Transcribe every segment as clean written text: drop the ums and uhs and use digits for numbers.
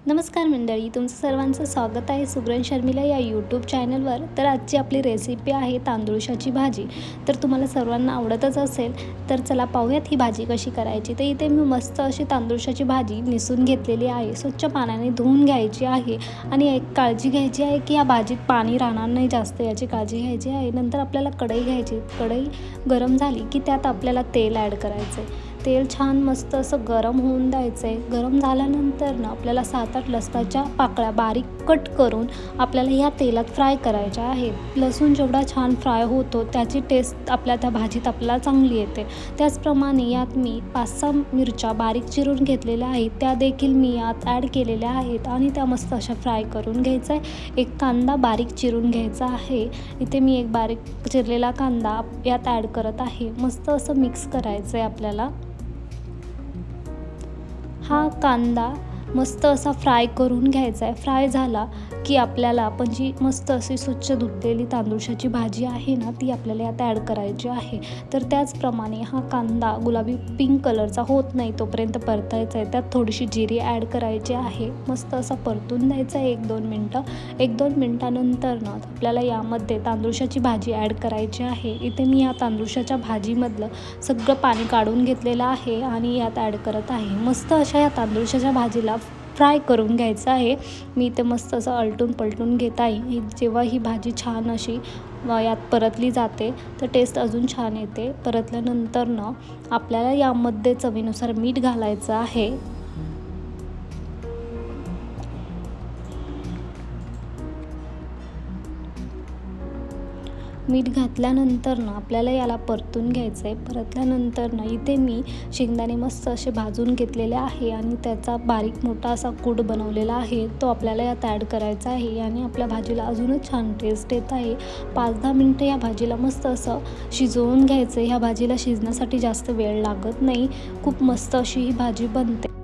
नमस्कार मंडळी, तुमचं सर्वांचं स्वागत आहे सुग्रण शर्मिला या यूट्यूब चॅनलवर। तर आजची आपली रेसिपी आहे तांदूळशाची भाजी। तर तुम्हाला सर्वांना आवडतच असेल, तर चला पाहूयात ही भाजी कशी करायची। तर इथे मी मस्त अशी तांदूळशाची भाजी निसून घेतलेली आहे, स्वच्छ पाण्याने धुवून घ्यायची आहे आणि एक काळजी घ्यायची आहे की या भाजीत पाणी राहणार नाही जास्त, याची काळजी घ्यायची आहे। नंतर आपल्याला कढई घ्यायची, कढई गरम झाली की त्यात आपल्याला तेल ॲड करायचं। तेल छान मस्त असं गरम होऊन द्यायचं आहे। गरम झाल्यानंतर ना आपल्याला 7-8 लसणाच्या पाकळ्या बारीक कट करून आपल्याला ह्या तेलात फ्राय करायच्या आहेत। लसूण जेवढा छान फ्राय होतो त्याची टेस्ट आपल्या त्या भाजीत आपल्याला चांगली येते। त्याचप्रमाणे यात मी 5-6 मिरच्या बारीक चिरून घेतलेल्या आहेत, त्या देखील मी यात ॲड केलेल्या आहेत आणि त्या मस्त अशा फ्राय करून घ्यायचा आहे। एक कांदा बारीक चिरून घ्यायचा आहे, इथे मी एक बारीक चिरलेला कांदा यात ॲड करत आहे। मस्त असं मिक्स करायचं आहे आपल्याला। हा कांदा मस्त असा फ्राय करून घ्यायचा आहे। फ्राय झाला की आपल्याला आपण जी मस्त अशी स्वच्छ धुतलेली तांदूळशाची भाजी आहे ना, ती आपल्याला यात ॲड करायची आहे। तर त्याचप्रमाणे हा कांदा गुलाबी पिंक कलरचा होत नाही तोपर्यंत परतायचा आहे। त्यात थोडीशी जिरी ॲड करायची आहे, मस्त असा परतून द्यायचा आहे 1-2 मिनटं। 1-2 मिनटानंतर ना आपल्याला यामध्ये तांदूळशाची भाजी ॲड करायची आहे। इथे मी या तांदूळशाच्या भाजीमधलं सगळं पाणी काढून घेतलेलं आहे आणि यात ॲड करत आहे। मस्त अशा या तांदूळशाच्या भाजीला फ्राय करून घ्यायचं आहे। मी इथे मस्त असं अलटून पलटून घेत आहे। जेव्हा ही भाजी छान अशी यात परतली जाते तर टेस्ट अजून छान येते। परतल्यानंतर ना आपल्याला यामध्ये चवीनुसार मीठ घालायचं आहे। मीठ घातल्यानंतर ना आपल्याला याला परतून घ्यायचं आहे। परतल्यानंतर ना इथे मी शेंगदाणे मस्त असे भाजून घेतलेले आहे आणि त्याचा बारीक मोठा असा कूट बनवलेला आहे, तो आपल्याला यात ॲड करायचा आहे आणि आपल्या भाजीला अजूनच छान टेस्ट येत आहे। 5-10 मिनटं या भाजीला मस्त असं शिजवून घ्यायचं। ह्या भाजीला शिजण्यासाठी जास्त वेळ लागत नाही, खूप मस्त अशी ही भाजी बनते।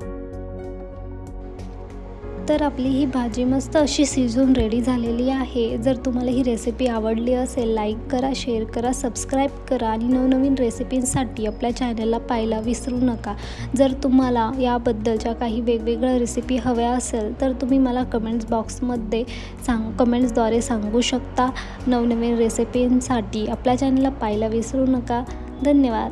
तर आपली ही भाजी मस्त अशी शिजून रेडी झालेली आहे। जर तुम्हाला ही रेसिपी आवडली असेल, लाईक करा, शेअर करा, सबस्क्राईब करा आणि नवनवीन रेसिपींसाठी आपल्या चॅनलला पाहायला विसरू नका। जर तुम्हाला याबद्दलच्या काही वेगवेगळ्या रेसिपी हव्या असेल तर तुम्ही मला कमेंट्स बॉक्समध्ये कमेंट्सद्वारे सांगू शकता। नवनवीन रेसिपींसाठी आपल्या चॅनलला पाहायला विसरू नका। धन्यवाद।